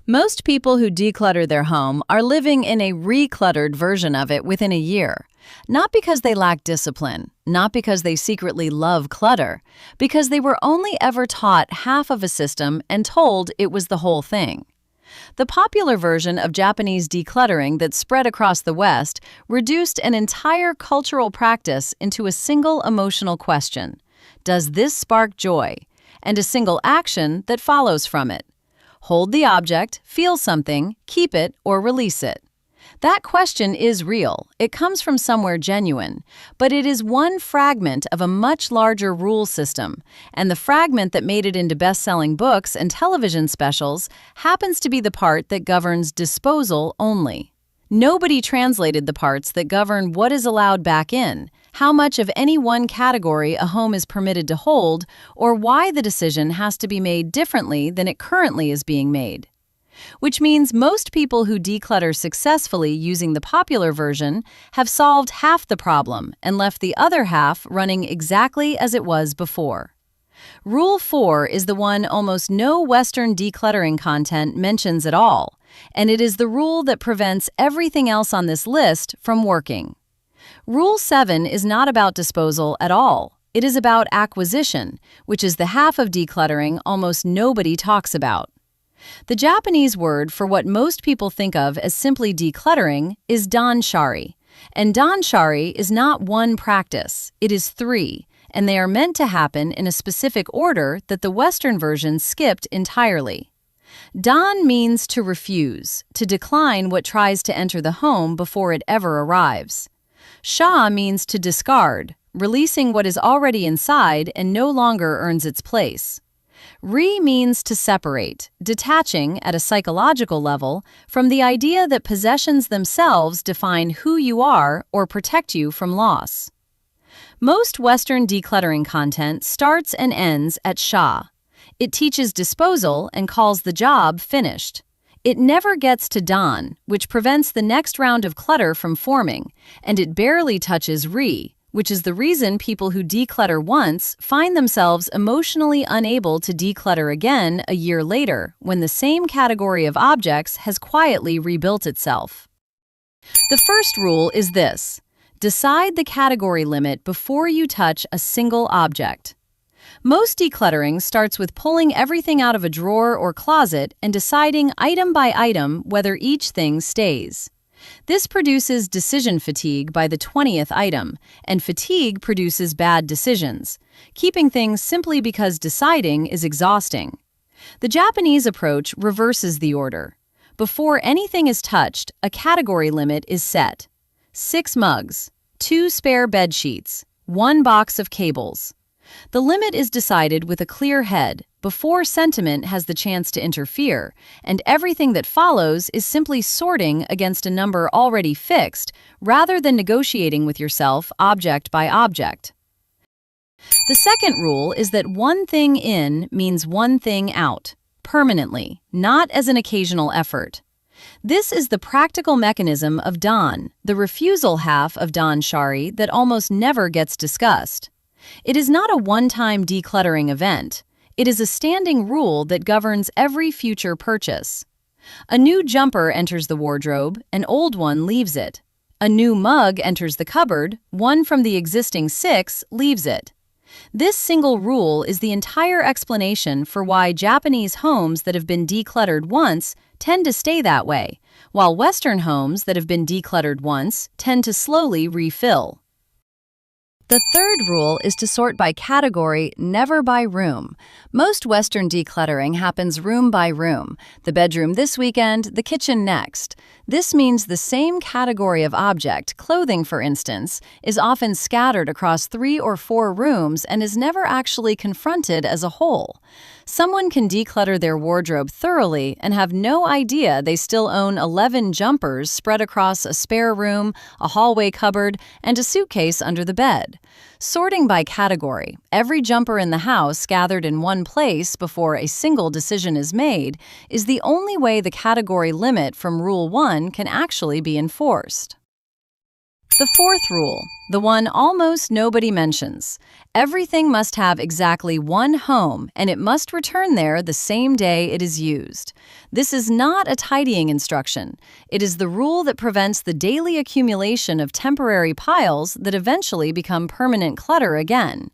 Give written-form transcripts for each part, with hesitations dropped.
Most people who declutter their home are living in a recluttered version of it within a year. Not because they lack discipline, not because they secretly love clutter, because they were only ever taught half of a system and told it was the whole thing. The popular version of Japanese decluttering that spread across the West reduced an entire cultural practice into a single emotional question: does this spark joy? And a single action that follows from it. Hold the object, feel something, keep it, or release it. That question is real. It comes from somewhere genuine, but it is one fragment of a much larger rule system, and the fragment that made it into best-selling books and television specials happens to be the part that governs disposal only. Nobody translated the parts that govern what is allowed back in, how much of any one category a home is permitted to hold, or why the decision has to be made differently than it currently is being made. Which means most people who declutter successfully using the popular version have solved half the problem and left the other half running exactly as it was before. Rule 4 is the one almost no Western decluttering content mentions at all, and it is the rule that prevents everything else on this list from working. Rule 7 is not about disposal at all. It is about acquisition, which is the half of decluttering almost nobody talks about. The Japanese word for what most people think of as simply decluttering is danshari, and danshari is not one practice, it is 3, and they are meant to happen in a specific order that the Western version skipped entirely. Dan means to refuse, to decline what tries to enter the home before it ever arrives. Sha means to discard, releasing what is already inside and no longer earns its place. Ri means to separate, detaching at a psychological level from the idea that possessions themselves define who you are or protect you from loss. Most Western decluttering content starts and ends at Sha. It teaches disposal and calls the job finished. It never gets to Dan, which prevents the next round of clutter from forming, and it barely touches Ri, which is the reason people who declutter once find themselves emotionally unable to declutter again a year later when the same category of objects has quietly rebuilt itself. The first rule is this: decide the category limit before you touch a single object. Most decluttering starts with pulling everything out of a drawer or closet and deciding item by item whether each thing stays. This produces decision fatigue by the 20th item, and fatigue produces bad decisions, keeping things simply because deciding is exhausting. The Japanese approach reverses the order. Before anything is touched, a category limit is set. 6 mugs, 2 spare bed sheets, 1 box of cables. The limit is decided with a clear head, before sentiment has the chance to interfere, and everything that follows is simply sorting against a number already fixed, rather than negotiating with yourself object by object. The second rule is that one thing in means one thing out, permanently, not as an occasional effort. This is the practical mechanism of Dan, the refusal half of danshari that almost never gets discussed. It is not a one-time decluttering event. It is a standing rule that governs every future purchase. A new jumper enters the wardrobe, an old one leaves it. A new mug enters the cupboard, one from the existing 6 leaves it. This single rule is the entire explanation for why Japanese homes that have been decluttered once tend to stay that way, while Western homes that have been decluttered once tend to slowly refill. The third rule is to sort by category, never by room. Most Western decluttering happens room by room. The bedroom this weekend, the kitchen next. This means the same category of object, clothing for instance, is often scattered across 3 or 4 rooms and is never actually confronted as a whole. Someone can declutter their wardrobe thoroughly and have no idea they still own 11 jumpers spread across a spare room, a hallway cupboard, and a suitcase under the bed. Sorting by category, every jumper in the house gathered in one place before a single decision is made, is the only way the category limit from Rule 1 can actually be enforced. The fourth rule, the one almost nobody mentions. Everything must have exactly one home, and it must return there the same day it is used. This is not a tidying instruction. It is the rule that prevents the daily accumulation of temporary piles that eventually become permanent clutter again.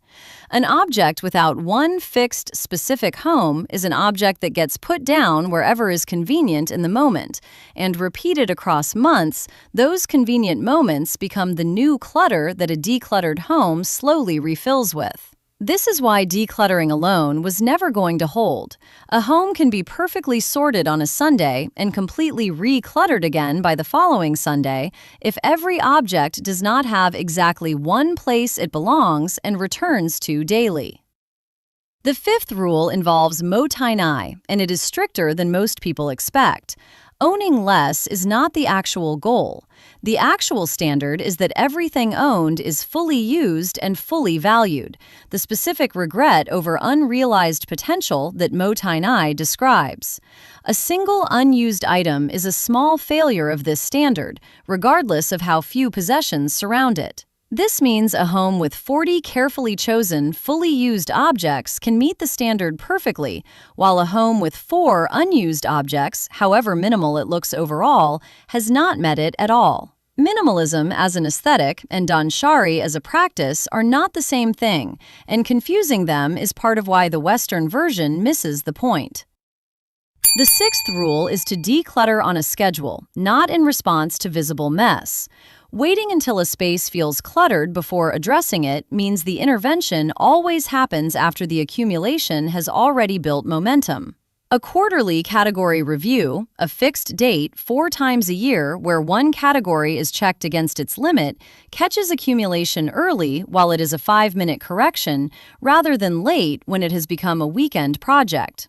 An object without one fixed, specific home is an object that gets put down wherever is convenient in the moment, and repeated across months, those convenient moments become the new clutter that a decluttered home slowly refills with. This is why decluttering alone was never going to hold. A home can be perfectly sorted on a Sunday and completely recluttered again by the following Sunday if every object does not have exactly one place it belongs and returns to daily. The fifth rule involves mo tai nai, and it is stricter than most people expect. Owning less is not the actual goal. The actual standard is that everything owned is fully used and fully valued, the specific regret over unrealized potential that mo tai nai describes. A single unused item is a small failure of this standard, regardless of how few possessions surround it. This means a home with 40 carefully chosen, fully used objects can meet the standard perfectly, while a home with 4 unused objects, however minimal it looks overall, has not met it at all. Minimalism as an aesthetic and danshari as a practice are not the same thing, and confusing them is part of why the Western version misses the point. The sixth rule is to declutter on a schedule, not in response to visible mess. Waiting until a space feels cluttered before addressing it means the intervention always happens after the accumulation has already built momentum. A quarterly category review, a fixed date 4 times a year where one category is checked against its limit, catches accumulation early while it is a 5-minute correction rather than late when it has become a weekend project.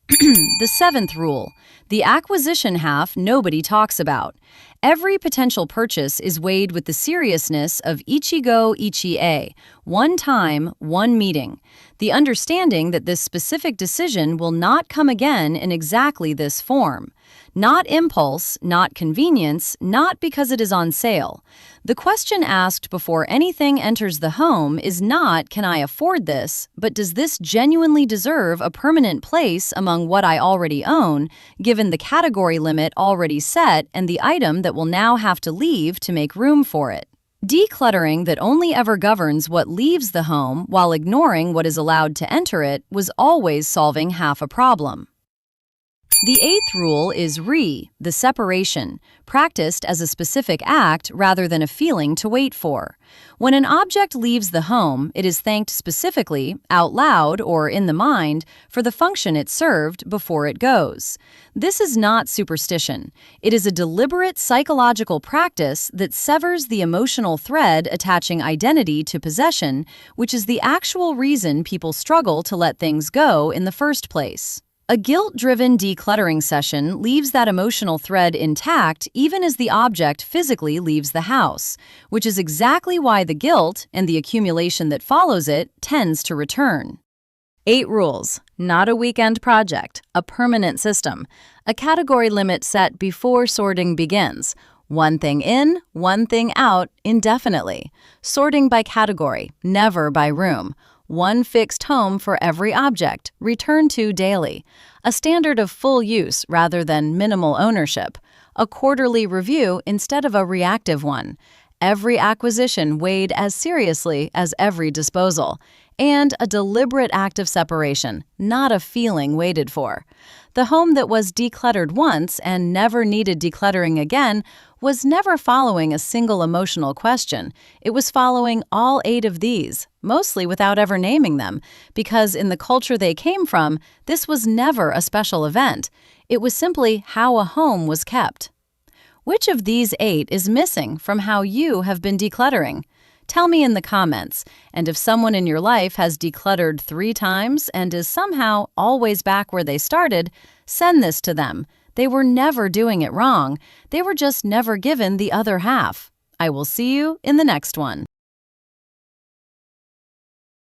The seventh rule, the acquisition half nobody talks about. Every potential purchase is weighed with the seriousness of ichigo ichie, one time, one meeting. The understanding that this specific decision will not come again in exactly this form. Not impulse, not convenience, not because it is on sale. The question asked before anything enters the home is not, can I afford this, but does this genuinely deserve a permanent place among what I already own, given the category limit already set and the item that will now have to leave to make room for it. Decluttering that only ever governs what leaves the home while ignoring what is allowed to enter it was always solving half a problem. The eighth rule is the separation, practiced as a specific act rather than a feeling to wait for. When an object leaves the home, it is thanked specifically, out loud or in the mind, for the function it served before it goes. This is not superstition. It is a deliberate psychological practice that severs the emotional thread attaching identity to possession, which is the actual reason people struggle to let things go in the first place. A guilt-driven decluttering session leaves that emotional thread intact even as the object physically leaves the house, which is exactly why the guilt and the accumulation that follows it tends to return. 8 rules, not a weekend project, a permanent system, a category limit set before sorting begins. One thing in, one thing out, indefinitely. Sorting by category, never by room. One fixed home for every object, return to daily. A standard of full use rather than minimal ownership. A quarterly review instead of a reactive one. Every acquisition weighed as seriously as every disposal. And a deliberate act of separation, not a feeling waited for. The home that was decluttered once and never needed decluttering again was never following a single emotional question. It was following all 8 of these, mostly without ever naming them, because in the culture they came from, this was never a special event. It was simply how a home was kept. Which of these 8 is missing from how you have been decluttering? Tell me in the comments, and if someone in your life has decluttered 3 times and is somehow always back where they started, send this to them. They were never doing it wrong. They were just never given the other half. I will see you in the next one.